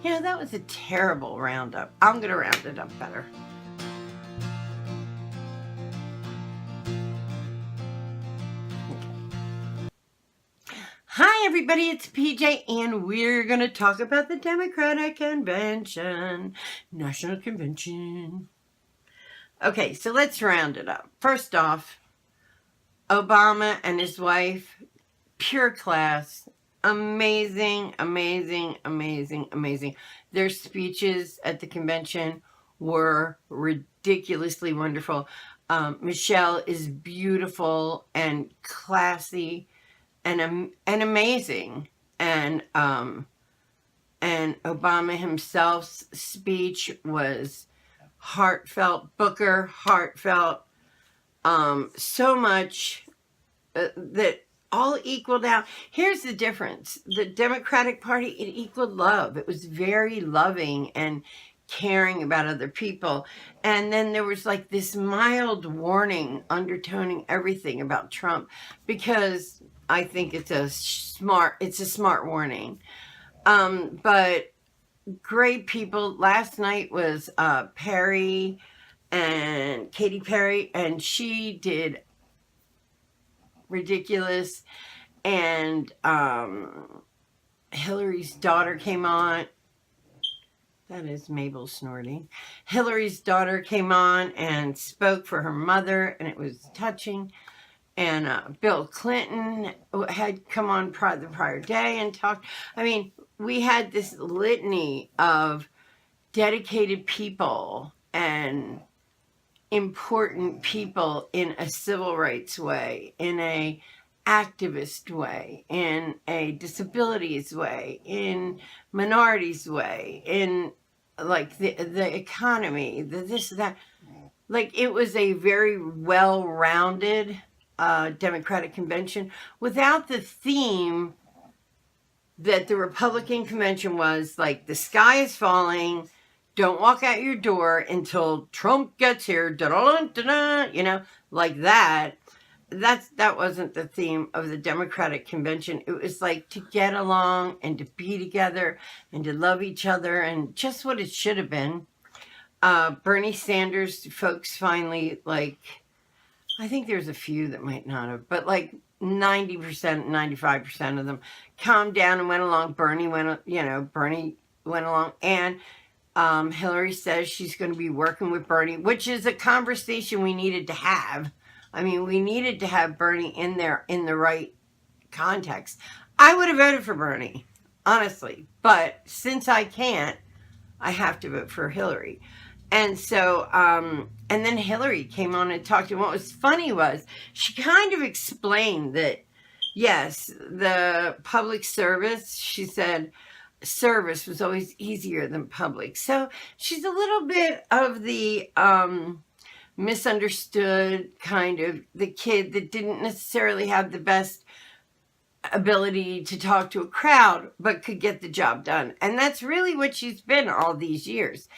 You know, that was a terrible roundup. I'm going to round it up better. Hi, everybody. It's PJ, and we're going to talk about the Democratic Convention, National Convention. Okay, so let's round it up. First off, Obama and his wife, pure class, amazing, amazing, amazing, amazing. Their speeches at the convention were ridiculously wonderful. Michelle is beautiful and classy and amazing. And Obama himself's speech was heartfelt. Booker, heartfelt. So much that all equaled out. Here's the difference. The Democratic Party, it equaled love. It was very loving and caring about other people. And then there was like this mild warning undertoning everything about Trump, because I think it's a smart warning. But great people. Last night was Perry and Katy Perry, and she did ridiculous. And Hillary's daughter came on. That is Mabel snorting. Hillary's daughter came on and spoke for her mother, and it was touching. And Bill Clinton had come on the prior day and talked. I mean, we had this litany of dedicated people and important people in a civil rights way, in a activist way, in a disabilities way, in minorities way, in like the economy, the this, that. Like, it was a very well-rounded Democratic convention without the theme that the Republican convention was, like, the sky is falling, don't walk out your door until Trump gets here, you know, like that. That wasn't the theme of the Democratic convention. It was like to get along and to be together and to love each other, and just what it should have been. Bernie Sanders folks finally, like, I think there's a few that might not have, but like 90%, 95% of them calmed down and went along. Bernie went along. And Hillary says she's going to be working with Bernie, which is a conversation we needed to have. I mean, we needed to have Bernie in there in the right context. I would have voted for Bernie, honestly. But since I can't, I have to vote for Hillary. And so, and then Hillary came on and talked. And what was funny was she kind of explained that, yes, the public service, she said, service was always easier than public. So she's a little bit of the misunderstood kind of the kid that didn't necessarily have the best ability to talk to a crowd, but could get the job done. And that's really what she's been all these years.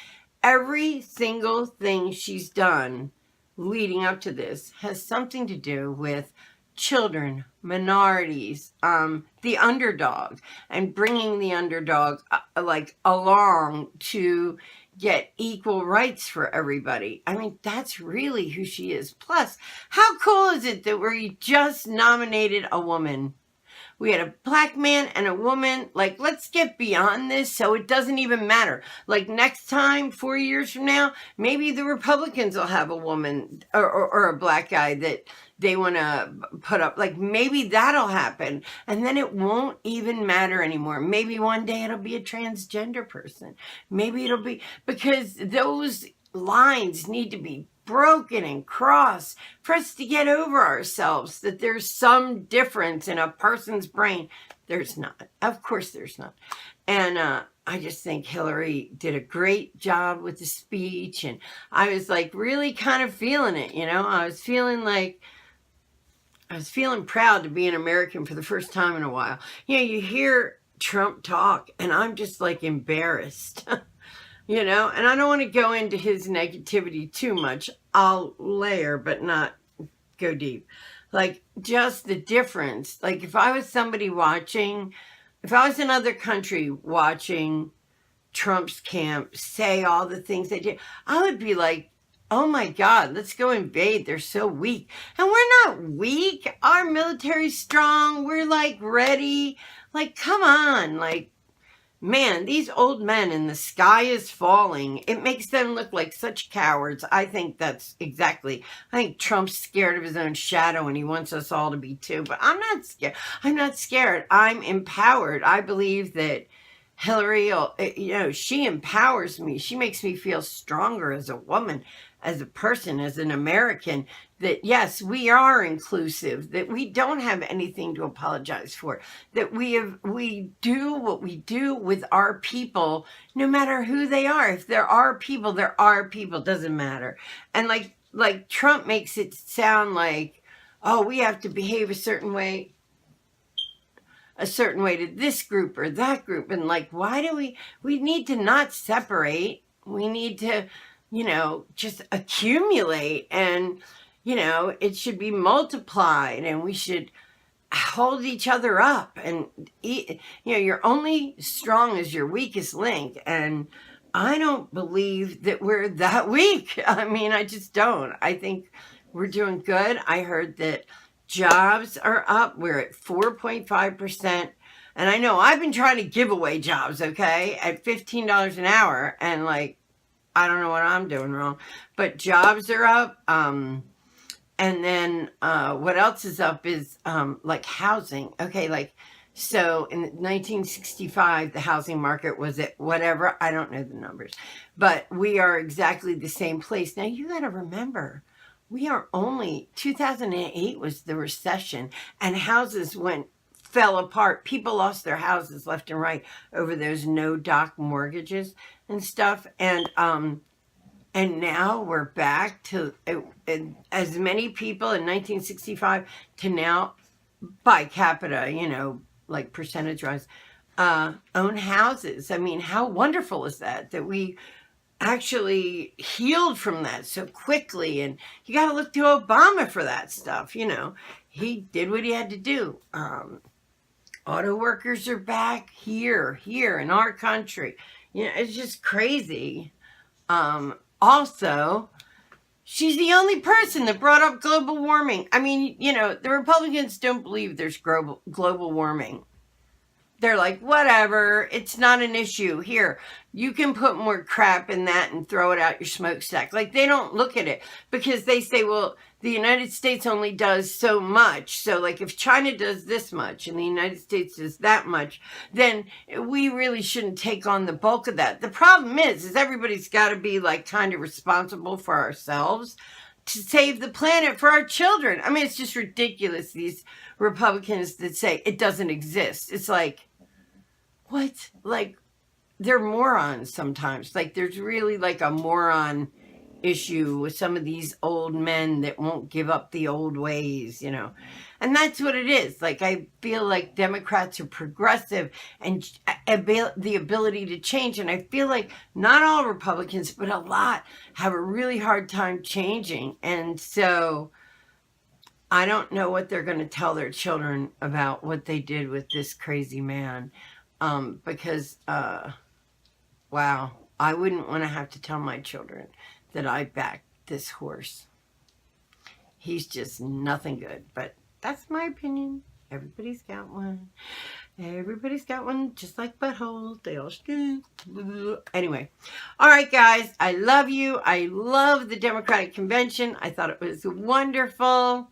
Every single thing she's done leading up to this has something to do with children, minorities, the underdog, and bringing the underdog like along to get equal rights for everybody. I mean, that's really who she is. Plus, how cool is it that we just nominated a woman? We had a black man and a woman. Like, let's get beyond this so it doesn't even matter. Like, next time, 4 years from now, maybe the Republicans will have a woman or a black guy that they want to put up. Like, maybe that'll happen. And then it won't even matter anymore. Maybe one day it'll be a transgender person. Maybe it'll be, because those lines need to be broken and crossed for us to get over ourselves, that there's some difference in a person's brain. There's not. Of course there's not. And I just think Hillary did a great job with the speech, and I was like really kind of feeling it, you know. I was feeling proud to be an American for the first time in a while. You know, you hear Trump talk and I'm just like embarrassed. You know, and I don't want to go into his negativity too much. I'll layer, but not go deep. Like, just the difference. Like, if I was somebody watching, if I was in another country watching Trump's camp say all the things they did, I would be like, oh my God, let's go invade. They're so weak. And we're not weak. Our military's strong. We're like ready. Like, come on. Like, man, these old men and the sky is falling. It makes them look like such cowards. I think that's exactly. I think Trump's scared of his own shadow and he wants us all to be too. But I'm not scared. I'm not scared. I'm empowered. I believe that Hillary, she empowers me. She makes me feel stronger as a woman, as a person, as an American, that yes, we are inclusive, that we don't have anything to apologize for, that we do what we do with our people, no matter who they are. If there are people, doesn't matter. And like Trump makes it sound like, oh, we have to behave a certain way to this group or that group. And like, why do we need to not separate. We need to, just accumulate, and, it should be multiplied, and we should hold each other up, and you're only strong as your weakest link. And I don't believe that we're that weak. I mean, I just don't. I think we're doing good. I heard that jobs are up. We're at 4.5%. And I know I've been trying to give away jobs, okay, at $15 an hour. And like, I don't know what I'm doing wrong, but jobs are up. And then what else is up is like housing. Okay, like, so in 1965, the housing market was at whatever. I don't know the numbers, but we are exactly the same place. Now, you got to remember, we are only, 2008 was the recession, and houses fell apart. People lost their houses left and right over those no-doc mortgages and stuff. And now we're back to as many people in 1965 to now, by capita, like percentage-wise, own houses. I mean, how wonderful is that we actually healed from that so quickly? And you got to look to Obama for that stuff. He did what he had to do. Auto workers are back here in our country. It's just crazy. Also, she's the only person that brought up global warming. I mean, the Republicans don't believe there's global warming. They're like, whatever, it's not an issue. Here, you can put more crap in that and throw it out your smokestack. Like, they don't look at it because they say, well, the United States only does so much. So, like, if China does this much and the United States does that much, then we really shouldn't take on the bulk of that. The problem is everybody's got to be, like, kind of responsible for ourselves to save the planet for our children. I mean, it's just ridiculous, these Republicans that say it doesn't exist. It's like, what? Like, they're morons sometimes. Like, there's really like a moron issue with some of these old men that won't give up the old ways, And that's what it is. Like, I feel like Democrats are progressive and the ability to change. And I feel like not all Republicans, but a lot have a really hard time changing. And so I don't know what they're going to tell their children about what they did with this crazy man. Because, wow, I wouldn't want to have to tell my children that I backed this horse. He's just nothing good, but that's my opinion. Everybody's got one. Everybody's got one, just like buttholes. They all stink. Anyway, all right, guys, I love you. I love the Democratic Convention. I thought it was wonderful.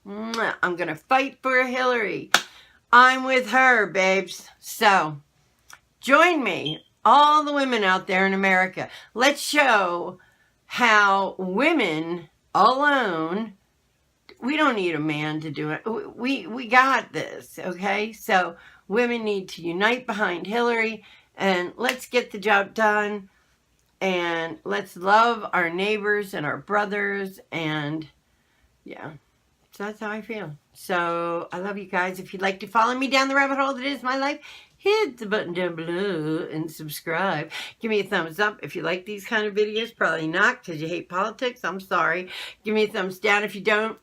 I'm going to fight for Hillary. I'm with her, babes. So, join me, all the women out there in America. Let's show how women alone, we don't need a man to do it. We got this, okay? So, women need to unite behind Hillary, and let's get the job done, and let's love our neighbors and our brothers, and yeah. So that's how I feel. So I love you guys. If you'd like to follow me down the rabbit hole that is my life, hit the button down below and subscribe. Give me a thumbs up if you like these kind of videos. Probably not, because you hate politics. I'm sorry. Give me a thumbs down if you don't.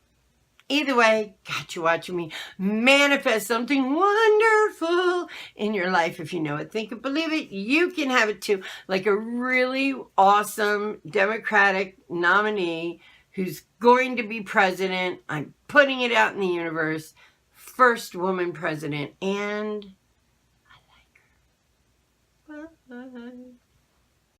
Either way, got you watching me manifest something wonderful in your life. If you know it, think it, believe it, you can have it too. Like a really awesome Democratic nominee who's going to be president. I'm putting it out in the universe. First woman president. And I like her. Bye.